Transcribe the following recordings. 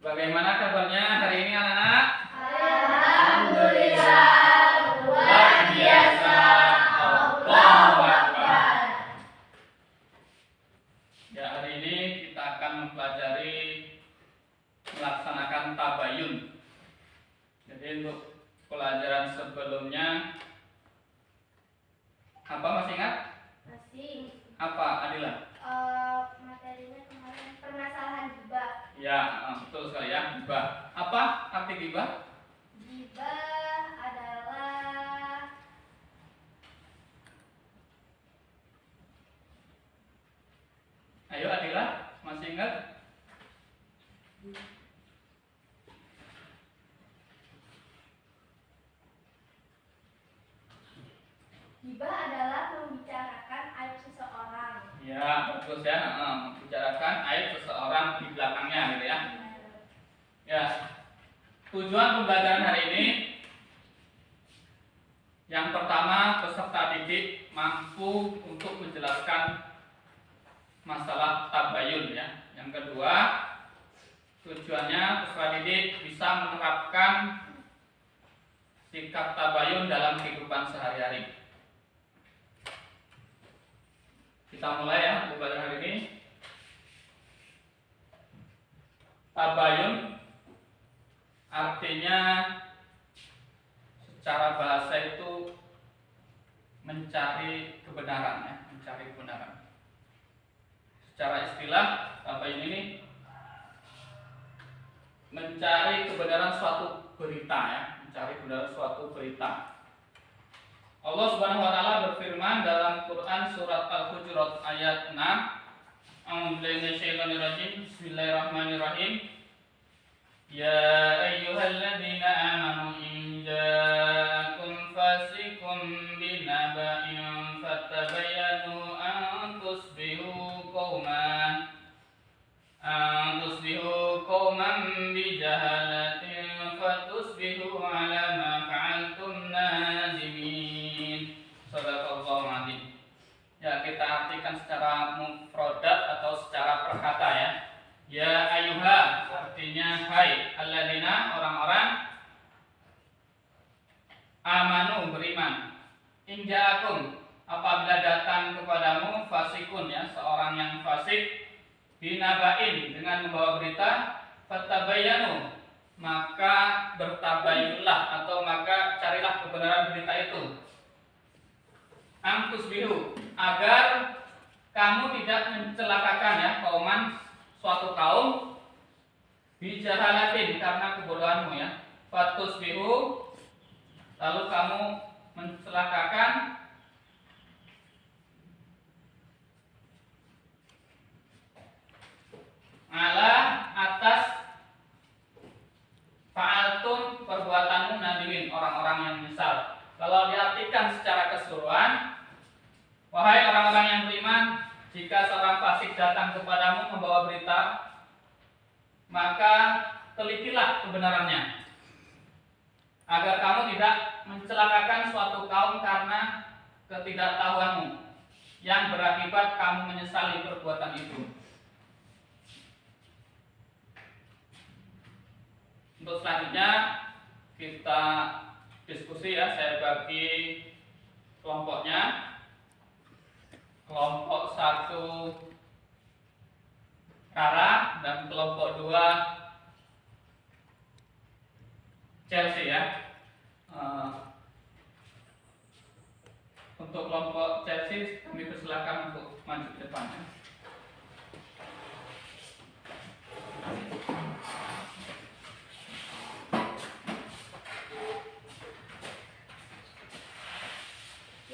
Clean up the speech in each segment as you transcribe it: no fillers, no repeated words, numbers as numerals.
Bagaimana kabarnya hari ini anak-anak? Alhamdulillah, luar biasa. Allahu Akbar. Ya, hari ini kita akan mempelajari melaksanakan tabayun. Jadi untuk pelajaran sebelumnya apa masih ingat? Masih. Apa Adila? Materinya kemarin permasalahan gibah. Ya, betul sekali ya, gibah. Apa arti gibah? Gibah adalah Ayo Adila, masih ingat? gibah adalah membicarakan aib seseorang. Ya, bagus ya. Membicarakan aib seseorang di belakangnya gitu ya. Ya, tujuan pembelajaran hari ini yang pertama, peserta didik mampu untuk menjelaskan masalah tabayun ya. Yang kedua, tujuannya peserta didik bisa menerapkan sikap tabayun dalam kehidupan sehari-hari. Kita mulai ya pembelajaran hari ini. Tabayun artinya secara bahasa itu mencari kebenaran ya, mencari kebenaran. Secara istilah tabayun ini mencari kebenaran suatu berita ya, mencari kebenaran suatu berita. Allah Subhanahu wa taala berfirman dalam Quran surat Al-Hujurat ayat 6. Bismillahirrahmanirrahim. Ya ayyuhalladzina amanu in ja'akum fasiqun binaba'in fattabayyanu an tusbihu qauman bijahalatin fatusbihu ala ma fa'altum nadimin. Shadaqallahu adzim. Ya, kita artikan secara mufradat atau secara perkata ya. Ya ayyuha artinya hai, alladzina orang-orang amanu beriman. In ja'akum apabila datang kepadamu fasikun ya, seorang yang fasik, binabain dengan membawa berita, fatabayyanu maka bertabayunlah atau maka carilah kebenaran berita itu. Angkus bihu agar kamu tidak mencelakakan ya kauman suatu kaum bijahalatin karena kebodohanmu ya. Fatus bihu lalu kamu mencelakakan ala atas fa'altum perbuatanmu nadimin orang-orang yang menyesal. Kalau diartikan secara keseluruhan, wahai orang-orang yang beriman, jika seorang fasik datang kepadamu membawa berita, maka telikilah kebenarannya, agar kamu tidak mencelakakan suatu kaum karena ketidaktahuanmu, yang berakibat kamu menyesali perbuatan itu. Untuk selanjutnya kita diskusi ya, saya bagi kelompoknya. Kelompok 1 Kara dan kelompok 2 Chelsea ya. Untuk kelompok Chelsea kami persilakan untuk maju ke depan ya.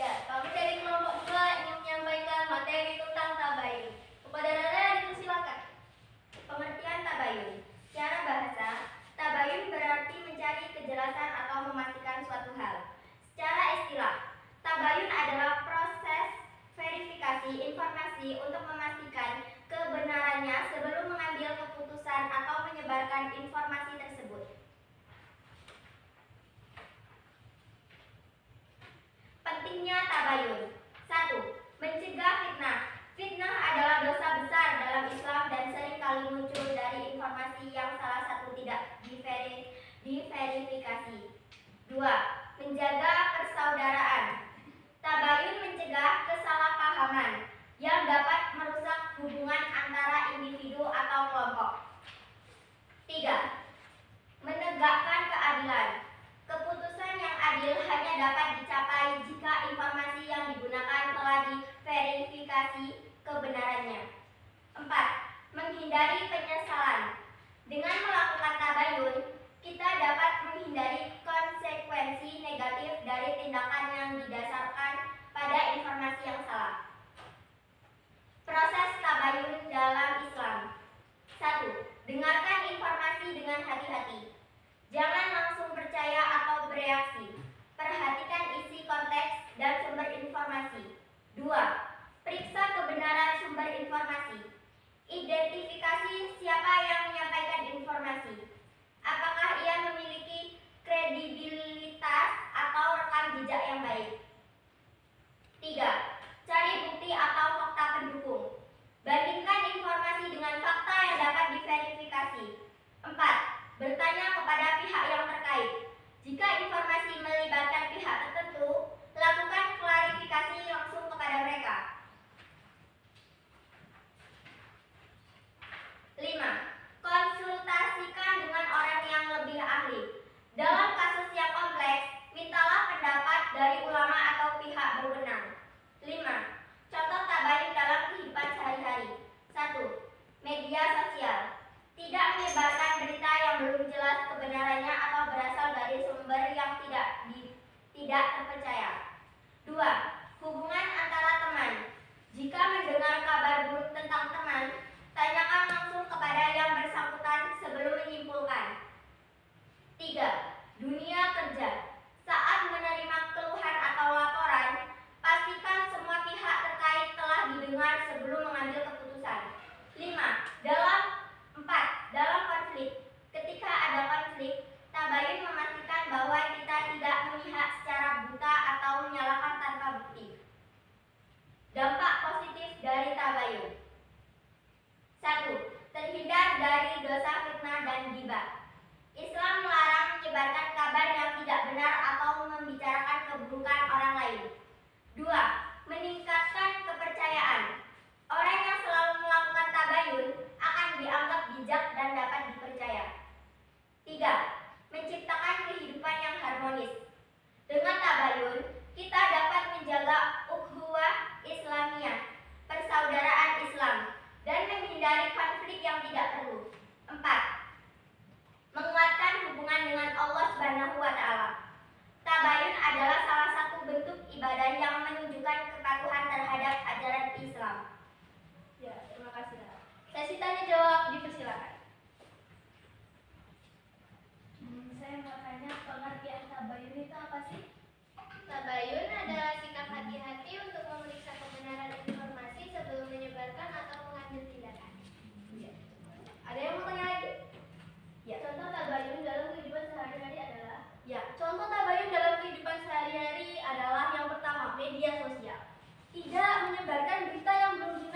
Kami dari kelompok 2 ingin menyampaikan materi tentang tabayun. Kepada Nana dipersilakan. Pengertian tabayun. Secara bahasa, tabayun berarti mencari kejelasan atau memastikan suatu hal. Secara istilah, tabayun adalah proses verifikasi informasi untuk memastikan kebenarannya sebelum mengambil keputusan atau menyebarkan informasi tersebut. Pentingnya tabayun. 1. Mencegah fitnah. Fitnah adalah dosa besar dalam Islam dan seringkali muncul dari informasi yang salah satu kebenarannya. 4. Menghindari penyesalan. Dengan melakukan tabayun, kita dapat menghindari konsekuensi negatif dari tindakan yang didasarkan pada informasi yang salah. Proses tabayun dalam Islam. 1. Dengarkan informasi dengan hati-hati. Jangan langsung percaya atau bereaksi. Perhatikan isi konteks dan sumber informasi. 2. Periksa kebenaran sumber informasi. Identifikasi siapa yang menyampaikan informasi. Apakah ia memiliki kredibilitas atau rekam jejak yang baik. 3. Cari bukti atau fakta pendukung. Bandingkan informasi dengan fakta yang dapat diverifikasi. 4. Bertanya kepada pihak yang terkait. Jika informasi melibatkan pihak tertentu, lakukan klarifikasi langsung kepada mereka. 5. Konsultasikan dengan orang yang lebih ahli. Dalam kasus yang kompleks, mintalah pendapat dari ulama atau pihak berwenang. 5. Contoh tabayun dalam kehidupan sehari-hari. 1. Media sosial. Tidak menyebarkan berita yang belum jelas kebenarannya atau berasal dari sumber yang tidak terpercaya. 2. Hubungan antara teman. Jika mendengar kabar buruk tentang teman, tanyakan langsung kepada yang bersangkutan sebelum menyimpulkan. 3. Dunia kerja. Saat menerima keluhan atau laporan, pastikan semua pihak terkait telah didengar sebelum mengambil keputusan. 4. Dalam konflik. Ketika ada konflik, tabayun memastikan bahwa kita tidak memihak secara buta atau menyalahkan tanpa bukti. Dampak positif dari tabayun. 1. Terhindar dari dosa fitnah dan ghibah. Islam melarang menyebarkan kabar yang tidak benar atau membicarakan keburukan orang lain. 2. Meningkatkan kepercayaan. Orang yang selalu melakukan tabayun akan dianggap bijak dan dapat dipercaya. 3. Menciptakan kehidupan yang harmonis. Dengan tabayun, kita dapat menjaga ukhuwah Islamiyah, persaudaraan Islam, dan menghindari konflik yang tidak perlu. 4. Menguatkan hubungan dengan Allah Subhanahu wa Ta'ala. Tabayun adalah salah satu bentuk ibadah yang menunjukkan kepatuhan terhadap ajaran Islam. Ya, terima kasih. Sesi tanya jawab dipersilakan. Saya mau tanya, pengertian tabayun itu apa sih? Tabayun adalah sikap hati-hati untuk memeriksa kebenaran informasi sebelum menyebarkan atau mengambil tindakan. Ya. Ada yang mau tanya lagi? Ya. Contoh tabayun dalam kehidupan sehari-hari adalah? Ya, contoh tabayun dalam kehidupan sehari-hari adalah yang pertama, media sosial. Tidak menyebarkan berita yang belum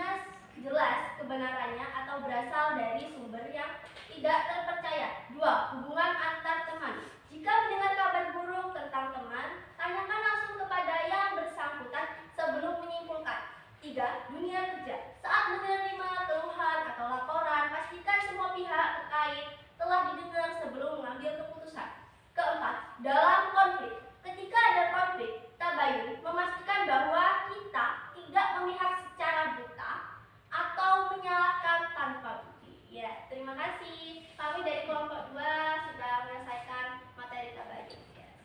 jelas kebenarannya atau berasal dari sumber yang tidak terpercaya. 2. Hubungan antar teman. Jika mendengar kabar buruk tentang teman, tanyakan langsung kepada yang bersangkutan sebelum menyimpulkan. 3. Dunia kerja. Saat menerima keluhan atau laporan, pastikan semua pihak terkait telah didengar sebelum mengambil keputusan. 4. Dalam konflik. Ketika ada konflik, tabayun memastikan bahwa kita tidak memihak secara buta atau menyalahkan tanpa bukti. Ya, terima kasih. Kami dari kelompok 2 sudah menyelesaikan materi tabayun.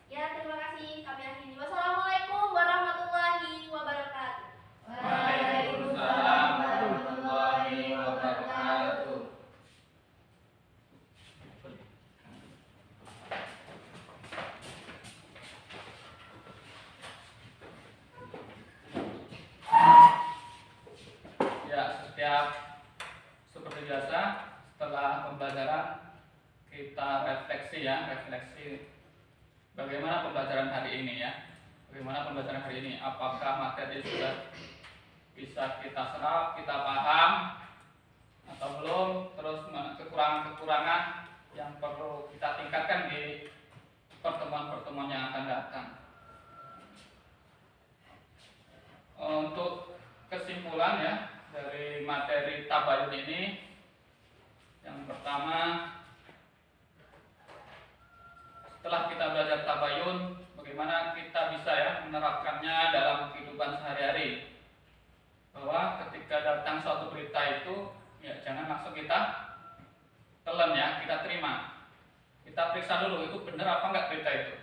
Ya, terima kasih. Kami akhiri. Wassalamualaikum warahmatullahi wabarakatuh. Waalaikumsalam warahmatullahi wabarakatuh. Seperti biasa, setelah pembelajaran kita refleksi bagaimana pembelajaran hari ini ya. Bagaimana pembelajaran hari ini? Apakah materi sudah bisa kita serap, kita paham atau belum? Terus kekurangan-kekurangan yang perlu kita tingkatkan di pertemuan-pertemuan yang akan datang. Untuk kesimpulan ya dari materi tabayun ini, yang pertama, setelah kita belajar tabayun, bagaimana kita bisa ya menerapkannya dalam kehidupan sehari-hari. bahwa ketika datang suatu berita itu ya jangan langsung kita telan ya, kita terima. Kita periksa dulu itu benar apa enggak berita itu.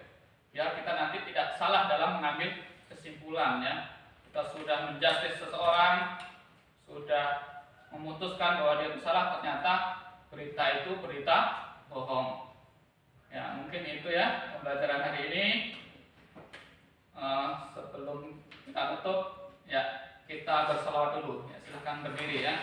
Biar kita nanti tidak salah dalam mengambil kesimpulan ya. Kita sudah menjustis seseorang, sudah memutuskan bahwa dia bersalah, ternyata berita itu berita bohong. Ya, mungkin itu ya pembelajaran hari ini. Sebelum kita tutup ya kita berselawat dulu ya, silahkan berdiri ya.